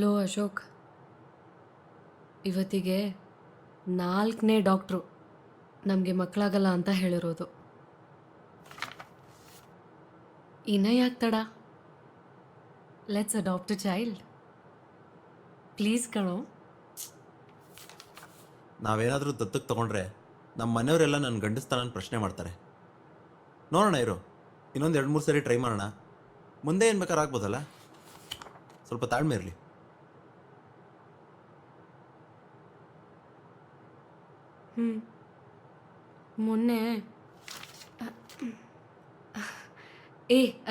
Low Ashok, ಇವತ್ತಿಗೆ 4ನೇ doctor ನಮಗೆ ಮಕ್ಕಳಾಗಲ್ಲ ಅಂತ ಹೇಳಿರೋದು. ಇನ್ನ ಯಾಕೆ ತಡ? Let's adopt a child please ಕಣೋ. ನಾವೇನಾದರೂ ದತ್ತಕ್ಕೆ ತೊಗೊಂಡ್ರೆ ನಮ್ಮ ಮನೆಯವರೆಲ್ಲ ನನ್ನ ಗಂಡಸ್ತಾನ ಪ್ರಶ್ನೆ ಮಾಡ್ತಾರೆ. ನೋಡೋಣ ಇರು, ಇನ್ನೊಂದು 2-3 ಸರಿ ಟ್ರೈ ಮಾಡೋಣ. ಮುಂದೆ ಏನು ಬೇಕಾದ್ರೆ ಆಗ್ಬೋದಲ್ಲ, ಸ್ವಲ್ಪ ತಾಳ್ಮೆ ಇರಲಿ. ಮೊನ್ನೆ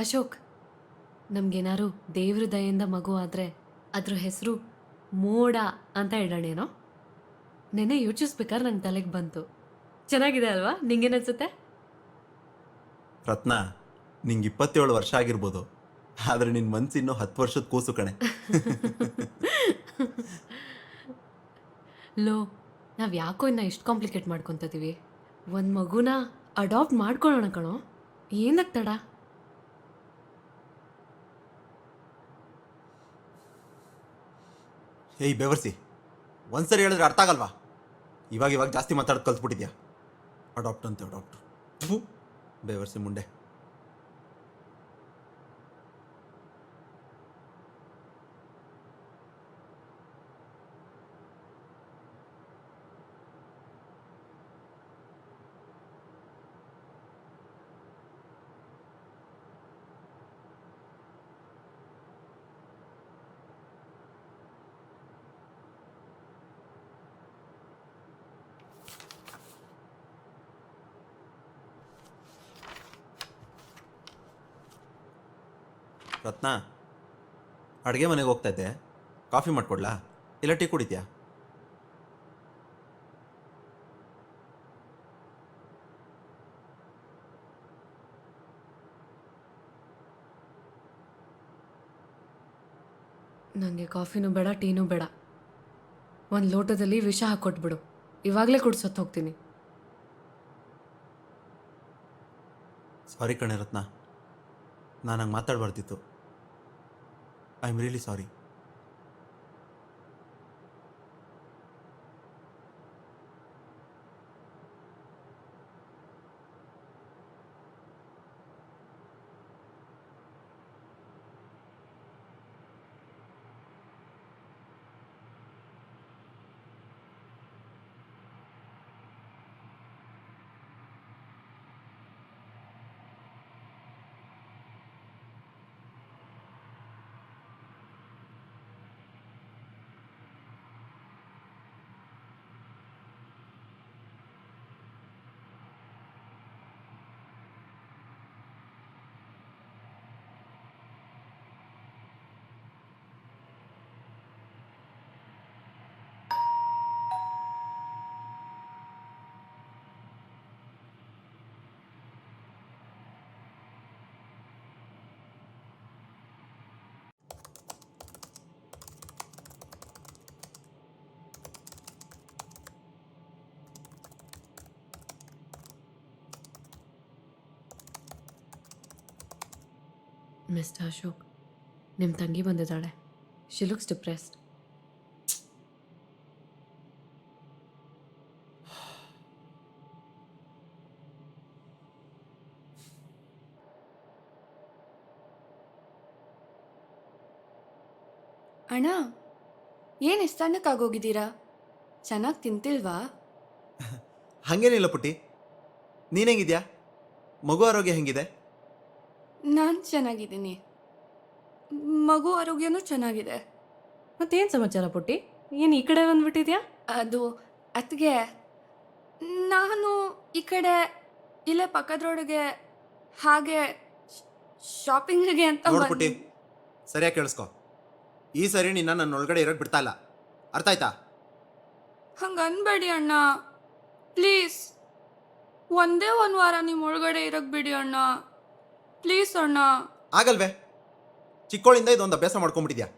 ಅಶೋಕ್, ನಮಗೇನಾರು ದೇವ್ರ ದಯೆಯಿಂದ ಮಗು ಆದರೆ ಅದ್ರ ಹೆಸರು ಮೋಡ ಅಂತ ಇಡೋಣೇನೋ? ನೆನೆ ಯೋಚಿಸ್ಬೇಕಾದ್ರೆ ನನ್ನ ತಲೆಗೆ ಬಂತು. ಚೆನ್ನಾಗಿದೆ ಅಲ್ವಾ? ನಿಂಗೇನನ್ಸುತ್ತೆ? ರತ್ನ, ನಿಂಗೆ 27 ವರ್ಷ ಆಗಿರ್ಬೋದು, ಆದರೆ ನಿನ್ನ ಮನಸ್ಸು ಇನ್ನೂ 10 ವರ್ಷದ ಕೂಸು ಕಣೆ. ಲೋ, ನಾವು ಯಾಕೋ ಇನ್ನು ಇಷ್ಟು ಕಾಂಪ್ಲಿಕೇಟ್ ಮಾಡ್ಕೊತಿದ್ದೀವಿ? ಒಂದು ಮಗುನ ಅಡಾಪ್ಟ್ ಮಾಡ್ಕೊಳ್ಳೋಣ ಕಣೋ. ಏನಕ್ಕೆ ತಡ? ಏಯ್ ಬೇವರ್ಸಿ, ಒಂದ್ಸರಿ ಹೇಳಿದ್ರೆ ಅರ್ಥ ಆಗಲ್ವಾ? ಇವಾಗ ಜಾಸ್ತಿ ಮಾತಾಡೋದು ಕಲ್ತ್ಬಿಟ್ಟಿದ್ಯಾ. ಅಡಾಪ್ಟ್ ಅಂತ ಅಡಾಪ್ಟ್, ಬೇವರ್ಸಿ ಮುಂಡೆ. ರತ್ನ, ಅಡುಗೆ ಮನೆಗೆ ಹೋಗ್ತಾ ಇದ್ದೆ, ಕಾಫಿ ಮಾಡ್ಕೊಡ್ಲಾ ಇಲ್ಲ ಟೀ ಕುಡಿತೀಯಾ? ನನಗೆ ಕಾಫಿನೂ ಬೇಡ, ಟೀನೂ ಬೇಡ. ಒಂದು ಲೋಟದಲ್ಲಿ ವಿಷ ಹಾಕ್ಕೊಟ್ಬಿಡು, ಇವಾಗಲೇ ಕುಡ್ಸೋತ್ತು ಹೋಗ್ತೀನಿ. ಸಾರಿ ಕಣೆ ರತ್ನ, ನಾನು ಹಂಗೆ ಮಾತಾಡಬಾರ್ದಿತ್ತು. I am really sorry. Mister Ashok, ನಿಮ್ಮ ತಂಗಿ ಬಂದಿದ್ದಾಳೆ. She looks depressed. ಅಣ್ಣ, ಏನು ಇಷ್ಟಣ್ಣಕ್ಕಾಗೋಗಿದ್ದೀರಾ? ಚೆನ್ನಾಗಿ ತಿಂತಿಲ್ವಾ? ಹಾಗೇನಿಲ್ಲ ಪುಟ್ಟಿ, ನೀನು ಹೆಂಗಿದ್ಯಾ? ಮಗು ಆರೋಗ್ಯ ಹೆಂಗಿದೆ? ನಾನು ಚೆನ್ನಾಗಿದ್ದೀನಿ, ಮಗು ಆರೋಗ್ಯನೂ ಚೆನ್ನಾಗಿದೆ. ಮತ್ತೇನು ಸಮಾಚಾರ ಪುಟ್ಟಿ? ಏನು ಈ ಕಡೆ ಬಂದ್ಬಿಟ್ಟಿದ್ಯಾ? ಅದು ಅತ್ತಿಗೆ, ನಾನು ಈ ಕಡೆ ಇಲ್ಲೇ ಪಕ್ಕದ ರೋಡಿಗೆ ಹಾಗೆ ಶಾಪಿಂಗಿಗೆ ಅಂತ ನೋಡು ಪುಟ್ಟಿ, ಸರಿಯಾಗಿ ಕೇಳಿಸ್ಕೊ. ಈ ಸರಿ ನಿನ್ನ ನನ್ನ ಒಳಗಡೆ ಇರೋಕ್ಕೆ ಬಿಡ್ತಾ ಇಲ್ಲ, ಅರ್ಥ ಆಯ್ತಾ? ಹಂಗೆ ಅನ್ಬೇಡಿ ಅಣ್ಣ ಪ್ಲೀಸ್. ಒಂದೇ ಒಂದು ವಾರ ನಿಮ್ಮ ಒಳಗಡೆ ಇರಕ್ಕೆ ಬಿಡಿ ಅಣ್ಣ ಪ್ಲೀಸ್ ಅಣ್ಣ. ಆಗಲ್ವೇ? ಚಿಕ್ಕವಳಿಂದ ಇದೊಂದು ಅಭ್ಯಾಸ ಮಾಡ್ಕೊಂಬಿಟ್ಟಿದ್ಯಾ.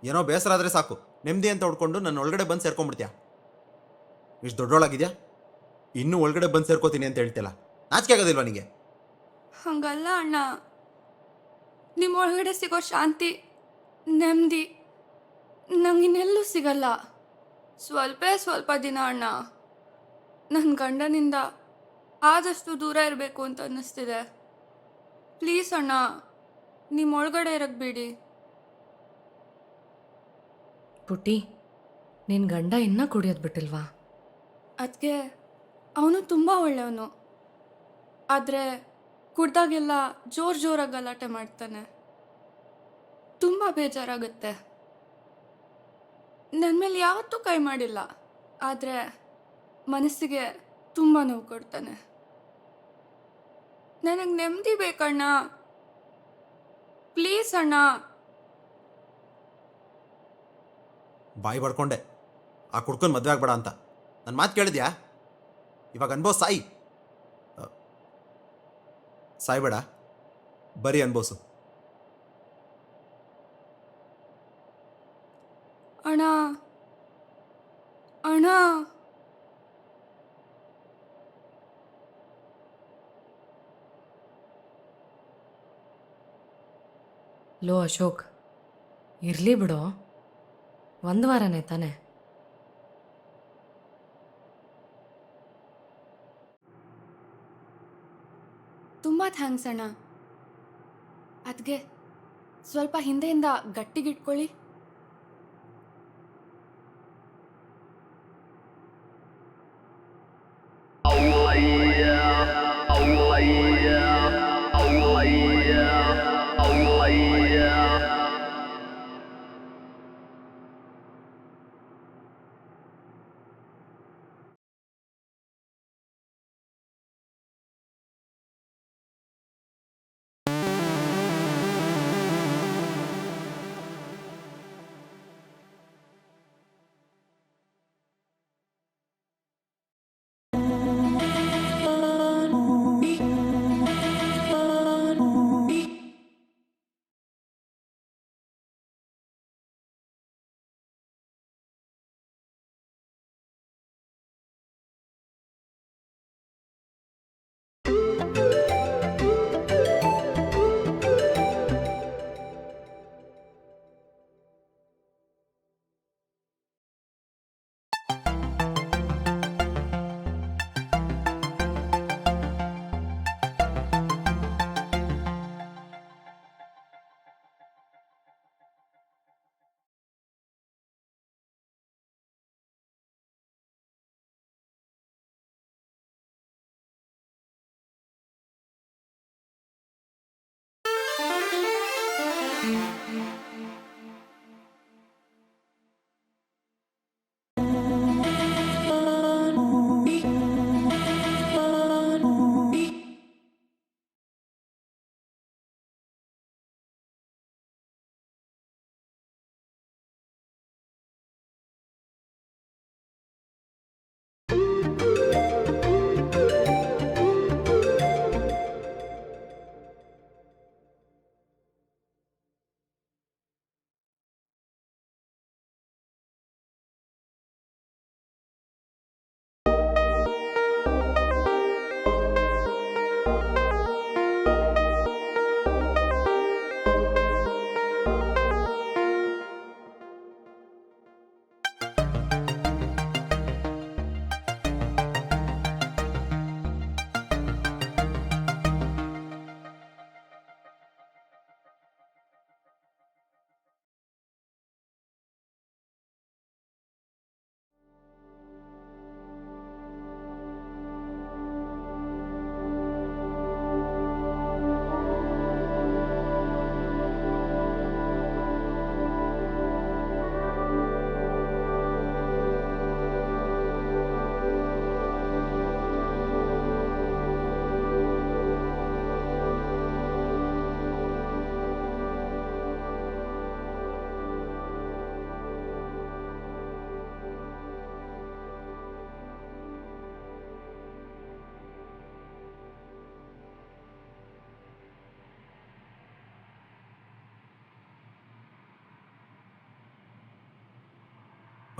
ಏನೋ ಬೇಸರ ಆದರೆ ಸಾಕು, ನೆಮ್ಮದಿ ಅಂತ ಹೊಡ್ಕೊಂಡು ನನ್ನ ಒಳಗಡೆ ಬಂದು ಸೇರ್ಕೊಂಡ್ಬಿಡ್ತೀಯಾ. ಇಷ್ಟು ದೊಡ್ಡವಳಾಗಿದ್ಯಾ, ಇನ್ನೂ ಒಳಗಡೆ ಬಂದು ಸೇರ್ಕೋತೀನಿ ಅಂತ ಹೇಳ್ತಿಲ್ಲ. ನಾಚಿಕೆ ಆಗೋದಿಲ್ವಾ ನಿಮಗೆ? ಹಂಗಲ್ಲ ಅಣ್ಣ, ನಿಮ್ಮ ಒಳಗಡೆ ಸಿಗೋ ಶಾಂತಿ ನೆಮ್ಮದಿ ನಂಗಿನ್ನೆಲ್ಲೂ ಸಿಗಲ್ಲ. ಸ್ವಲ್ಪ ದಿನ ಅಣ್ಣ ನನ್ನ ಗಂಡನಿಂದ ಆದಷ್ಟು ದೂರ ಇರಬೇಕು ಅಂತ ಅನ್ನಿಸ್ತಿದೆ. ಪ್ಲೀಸ್ ಅಣ್ಣ, ನಿಮ್ಮ ಒಳಗಡೆ ಇರಕ್ಕೆ ಬಿಡಿ. ಪುಟಿ, ನಿನ್ನ ಗಂಡ ಇನ್ನೂ ಕುಡಿಯೋದು ಬಿಟ್ಟಿಲ್ವಾ? ಅದಕ್ಕೆ ಅವನು ತುಂಬ ಒಳ್ಳೆಯವನು, ಆದರೆ ಕುಡ್ದಾಗೆಲ್ಲ ಜೋರಾಗಿ ಗಲಾಟೆ ಮಾಡ್ತಾನೆ. ತುಂಬ ಬೇಜಾರಾಗುತ್ತೆ. ನನ್ನ ಮೇಲೆ ಯಾವತ್ತೂ ಕೈ ಮಾಡಿಲ್ಲ, ಆದರೆ ಮನಸ್ಸಿಗೆ ತುಂಬ ನೋವು ಕೊಡ್ತಾನೆ. ನನಗೆ ನೆಮ್ಮದಿ ಬೇಕಣ್ಣ, ಪ್ಲೀಸ್ ಅಣ್ಣ. ಬಾಯಿ ಬಡ್ಕೊಂಡೆ ಆ ಕುಡ್ಕೊಂಡು ಮದುವೆ ಆಗ್ಬೇಡ ಅಂತ. ನನ್ನ ಮಾತು ಕೇಳಿದ್ಯಾ? ಇವಾಗ ಅನ್ಬೋಸ್ ಸಾಯಿ. ಸಾಯ್ಬೇಡ, ಬರೀ ಅನ್ಬೋಸು. ಅಣ್ಣ ಅಣ್ಣ ಲೋ ಅಶೋಕ್, ಇರಲಿ ಬಿಡೋ, ಒಂದು ವಾರನೇ ತಾನೆ. ತುಂಬ ಥ್ಯಾಂಕ್ಸ್ ಅಣ್ಣ. ಅದಕ್ಕೆ ಸ್ವಲ್ಪ ಹಿಂದೆಯಿಂದ ಗಟ್ಟಿಗಿಟ್ಕೊಳ್ಳಿ.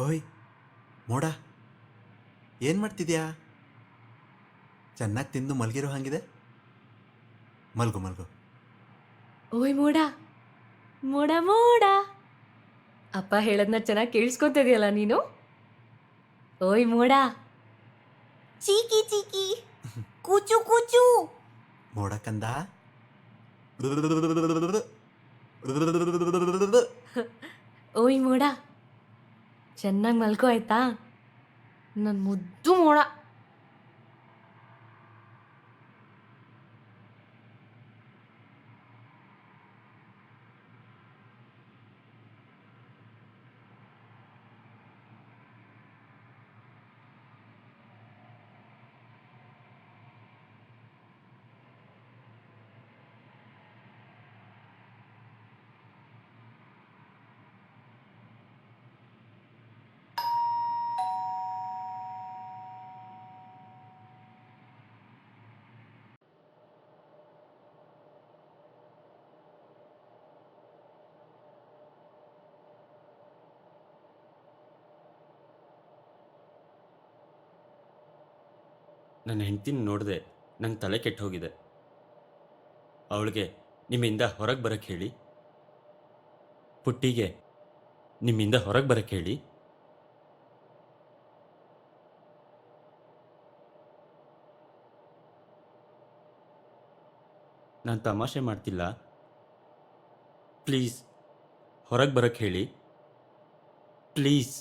ಓಯ್ ಮೋಡ, ಏನು ಮಾಡ್ತಿದ್ಯಾ? ಚೆನ್ನಾಗಿ ತಿಂದು ಮಲಗಿರೋ ಹಾಗಿದೆ. ಮಲ್ಗು ಮಲ್ಗು. ಓಯ್ ಮೋಡ, ಮೋಡ ಮೋಡ. ಅಪ್ಪ ಹೇಳದ್ನ ಚೆನ್ನಾಗಿ ಕೇಳಿಸ್ಕೊತಿದ್ಯಲ್ಲ ನೀನು. ಓಯ್ ಮೋಡ. ಚೀಕಿ ಚೀಕಿ ಕೂಚು ಕೂಚು. ಮೋಡ ಕಂದ. ಓಯ್ ಮೋಡ, ಚೆನ್ನಾಗಿ ಮಲ್ಕೋ ಆಯ್ತಾ? ನನ್ನ ಮುದ್ದು ಮೋಡ. ನನ್ನ ಹೆಂಡ್ತಿನ ನೋಡಿದೆ, ನಂಗೆ ತಲೆ ಕೆಟ್ಟು ಹೋಗಿದೆ. ಅವಳಿಗೆ ನಿಮ್ಮಿಂದ ಹೊರಗೆ ಬರಕ್ಕೆ ಹೇಳಿ. ಪುಟ್ಟಿಗೆ ನಿಮ್ಮಿಂದ ಹೊರಗೆ ಬರಕ್ಕೆ ಹೇಳಿ. ನಾನು ತಮಾಷೆ ಮಾಡ್ತಿಲ್ಲ. ಪ್ಲೀಸ್ ಹೊರಗೆ ಬರಕ್ಕೆ ಹೇಳಿ. ಪ್ಲೀಸ್.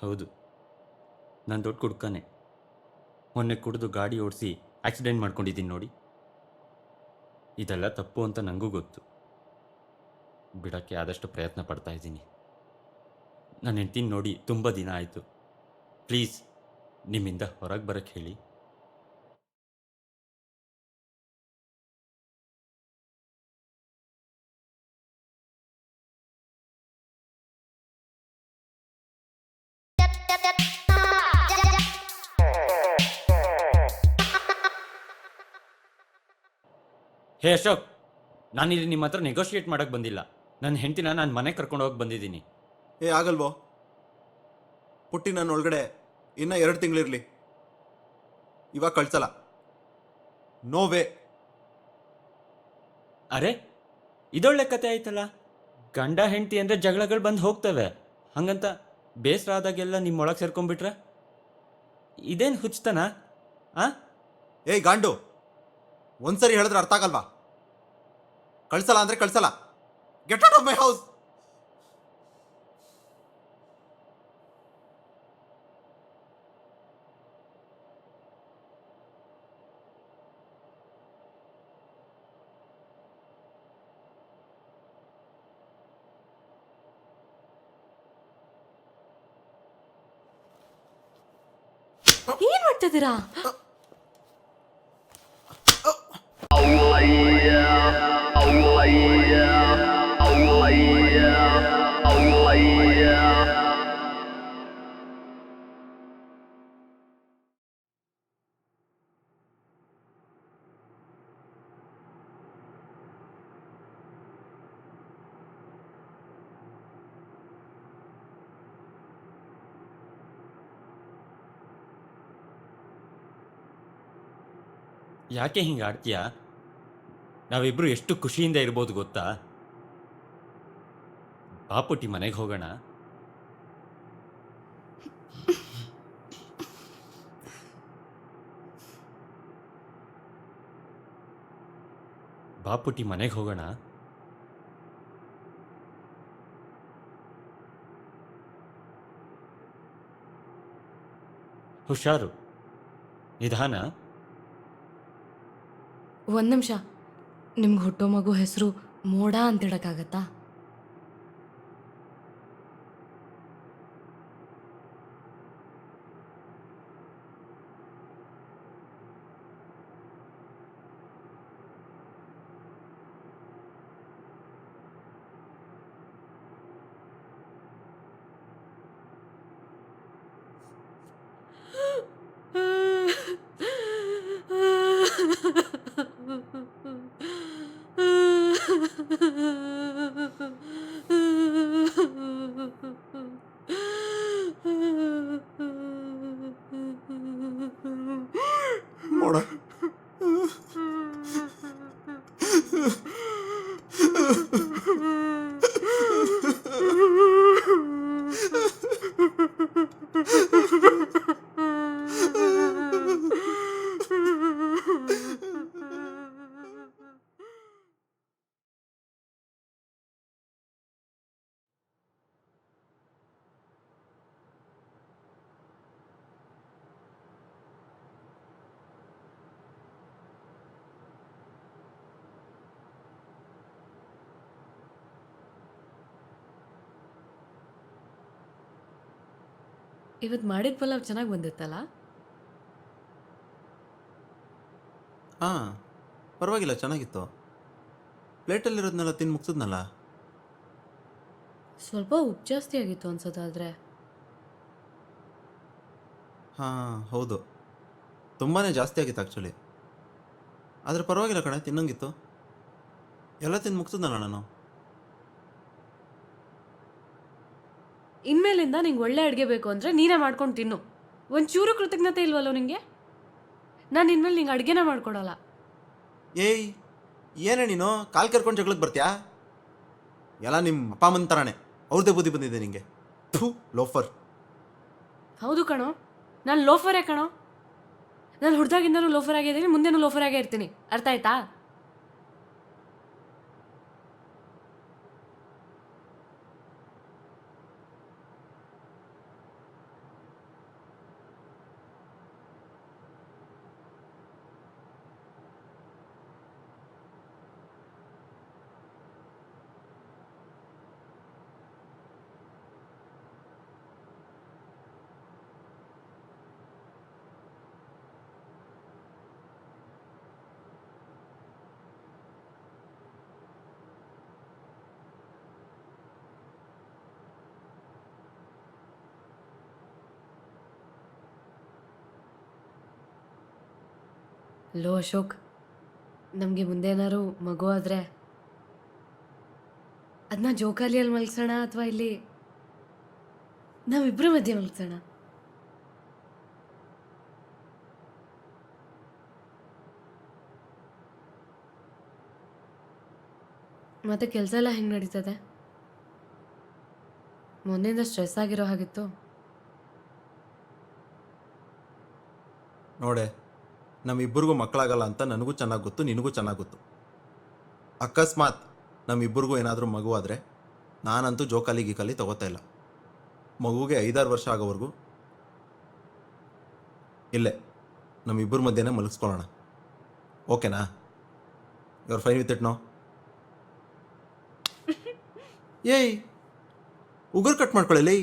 ಹೌದು, ನಾನು ದೊಡ್ಡ ಕುಡ್ಕನೆ. ಮೊನ್ನೆ ಕುಡಿದು ಗಾಡಿ ಓಡಿಸಿ ಆಕ್ಸಿಡೆಂಟ್ ಮಾಡ್ಕೊಂಡಿದ್ದೀನಿ ನೋಡಿ. ಇದೆಲ್ಲ ತಪ್ಪು ಅಂತ ನನಗೂ ಗೊತ್ತು. ಬಿಡೋಕ್ಕೆ ಆದಷ್ಟು ಪ್ರಯತ್ನ ಪಡ್ತಾ ಇದ್ದೀನಿ. ನನ್ನ ಹೆಂಡ್ತಿನ ನೋಡಿ ತುಂಬ ದಿನ ಆಯಿತು. ಪ್ಲೀಸ್ ನಿಮ್ಮಿಂದ ಹೊರಗೆ ಬರಕ್ಕೆ ಹೇಳಿ. ಹೇ ಅಶೋಕ್, ನಾನಿಲ್ಲಿ ನಿಮ್ಮ ಹತ್ರ ನೆಗೋಷಿಯೇಟ್ ಮಾಡೋಕ್ಕೆ ಬಂದಿಲ್ಲ. ನನ್ನ ಹೆಂಡ್ತಿನ ನಾನು ಮನೆಗೆ ಕರ್ಕೊಂಡು ಹೋಗಿ ಬಂದಿದ್ದೀನಿ. ಏ ಆಗಲ್ವೋ? ಪುಟ್ಟಿ ನನ್ನ ಒಳಗಡೆ ಇನ್ನೂ 2 ತಿಂಗಳಿರಲಿ. ಇವಾಗ ಕಳ್ಸಲ್ಲ. No way. ಅರೆ, ಇದೊಳ್ಳೆ ಕತೆ ಆಯ್ತಲ್ಲ. ಗಂಡ ಹೆಂಡ್ತಿ ಅಂದರೆ ಜಗಳಗಳು ಬಂದು ಹೋಗ್ತವೆ. ಹಾಗಂತ ಬೇಸರ ಆದಾಗೆಲ್ಲ ನಿಮ್ಮೊಳಗೆ ಸೇರ್ಕೊಂಡ್ಬಿಟ್ರೆ ಇದೇನು ಹುಚ್ಚತನ? ಏಯ್ ಗಾಂಡು, ಒಂದ್ಸರಿ ಹೇಳಿದ್ರೆ ಅರ್ಥ ಆಗಲ್ವಾ? ಕಳ್ಸಲ್ಲ ಅಂದ್ರೆ ಕಳ್ಸಲ್ಲ. Get out of my house. ಏನ್ ಮಾಡ್ತಿದ್ದೀರಾ? ಯಾಕೆ ಹಿಂಗೆ ಆಡ್ತೀಯಾ? ನಾವಿಬ್ಬರು ಎಷ್ಟು ಖುಷಿಯಿಂದ ಇರ್ಬೋದು ಗೊತ್ತಾ? ಬಾಪುಟಿ ಮನೆಗೆ ಹೋಗೋಣ. ಬಾಪುಟಿ ಮನೆಗೆ ಹೋಗೋಣ. ಹುಷಾರು, ನಿಧಾನ. ಒಂದ್ ನಿಮಿಷ. ನಿಮ್ಗೆ ಹುಟ್ಟೋ ಮಗು ಹೆಸರು ಮೋಡ ಅಂತಿಡಕ್ಕಾಗತ್ತಾ? ಇವತ್ತು ಮಾಡಿದ ಪಲಾವ್ ಚೆನ್ನಾಗಿ ಬಂದಿತ್ತಲ್ಲ? ಹಾಂ, ಪರವಾಗಿಲ್ಲ, ಚೆನ್ನಾಗಿತ್ತು. ಪ್ಲೇಟಲ್ಲಿರೋದನ್ನೆಲ್ಲ ತಿಂದು ಮುಗಿಸಿದ್ನಲ್ಲ. ಸ್ವಲ್ಪ ಉಪ್ಪು ಜಾಸ್ತಿ ಆಗಿತ್ತು ಅನ್ಸುತ್ತೆ ಆದರೆ. ಹಾಂ, ಹೌದು, ತುಂಬಾ ಜಾಸ್ತಿ ಆಗಿತ್ತು ಆ್ಯಕ್ಚುಲಿ. ಆದರೆ ಪರವಾಗಿಲ್ಲ ಕಣೆ, ತಿನ್ನಂಗಿತ್ತು. ಎಲ್ಲ ತಿಂದು ಮುಗಿಸಿದ್ನಲ್ಲ ನಾನು. ಇನ್ಮೇಲಿಂದ ನಿಂಗೆ ಒಳ್ಳೆ ಅಡುಗೆ ಬೇಕು ಅಂದರೆ ನೀನೇ ಮಾಡ್ಕೊಂಡು ತಿನ್ನು. ಒಂಚೂರು ಕೃತಜ್ಞತೆ ಇಲ್ವಲ್ಲೋ ನಿಂಗೆ? ನಾನು ಇನ್ಮೇಲೆ ನಿಂಗೆ ಅಡುಗೆನೇ ಮಾಡ್ಕೊಡಲ್ಲ. ಏಯ್, ಏನೇ ನೀನು ಕಾಲು ಕರ್ಕೊಂಡು ಜಗಳಕ್ಕೆ ಬರ್ತೀಯಾ? ಎಲ್ಲ ನಿಮ್ಮ ಅಪ್ಪ ಅಮ್ಮನ ಥರಾನೇ, ಅವ್ರದ್ದೇ ಬುದ್ಧಿ ಬಂದಿದೆ ನಿಂಗೆ. ಥೂ, ಲೋಫರ್. ಹೌದು ಕಣೋ, ನಾನು ಲೋಫರೇ ಕಣೋ. ನಾನು ಹುಡ್ದಾಗಿಂದನೂ ಲೋಫರ್ ಆಗಿದ್ದೀನಿ, ಮುಂದೆನೂ ಲೋಫರ್ ಆಗೇ ಇರ್ತೀನಿ. ಅರ್ಥ ಆಯ್ತಾ? ಲೋ ಅಶೋಕ್, ನಮಗೆ ಮುಂದೆ ಏನಾದ್ರು ಮಗು ಆದರೆ ಅದನ್ನ ಜೋಕಾಲಿಯಲ್ಲಿ ಮಲ್ಸೋಣ ಅಥವಾ ಇಲ್ಲಿ ನಾವಿಬ್ಬರ ಮಧ್ಯೆ ಮಲ್ಸೋಣ? ಮತ್ತೆ ಕೆಲಸ ಎಲ್ಲ ಹೆಂಗೆ ನಡೀತದೆ? ಮೊನ್ನೆಯಿಂದ ಸ್ಟ್ರೆಸ್ ಆಗಿರೋ ಹಾಗಿತ್ತು. ನೋಡೆ, ನಮ್ಮಿಬ್ಬರಿಗೂ ಮಕ್ಕಳಾಗಲ್ಲ ಅಂತ ನನಗೂ ಚೆನ್ನಾಗಿ ಗೊತ್ತು, ನಿನಗೂ ಚೆನ್ನಾಗಿ ಗೊತ್ತು. ಅಕಸ್ಮಾತ್ ನಮ್ಮಿಬ್ಬರಿಗೂ ಏನಾದರೂ ಮಗು ಆದರೆ ನಾನಂತೂ ಜೋಕಾಲಿ ಗೀಕಾಲಿ ತಗೋತಾ ಇಲ್ಲ. ಮಗುಗೆ 5-6 ವರ್ಷ ಆಗೋವರೆಗೂ ಇಲ್ಲೇ ನಮ್ಮಿಬ್ಬರ ಮಧ್ಯೆನೇ ಮಲಗಿಸ್ಕೊಳ್ಳೋಣ. ಓಕೆನಾ? Your fine with it no? ಏಯ್, ಉಗುರು ಕಟ್ ಮಾಡ್ಕೊಳ್ಳಿ.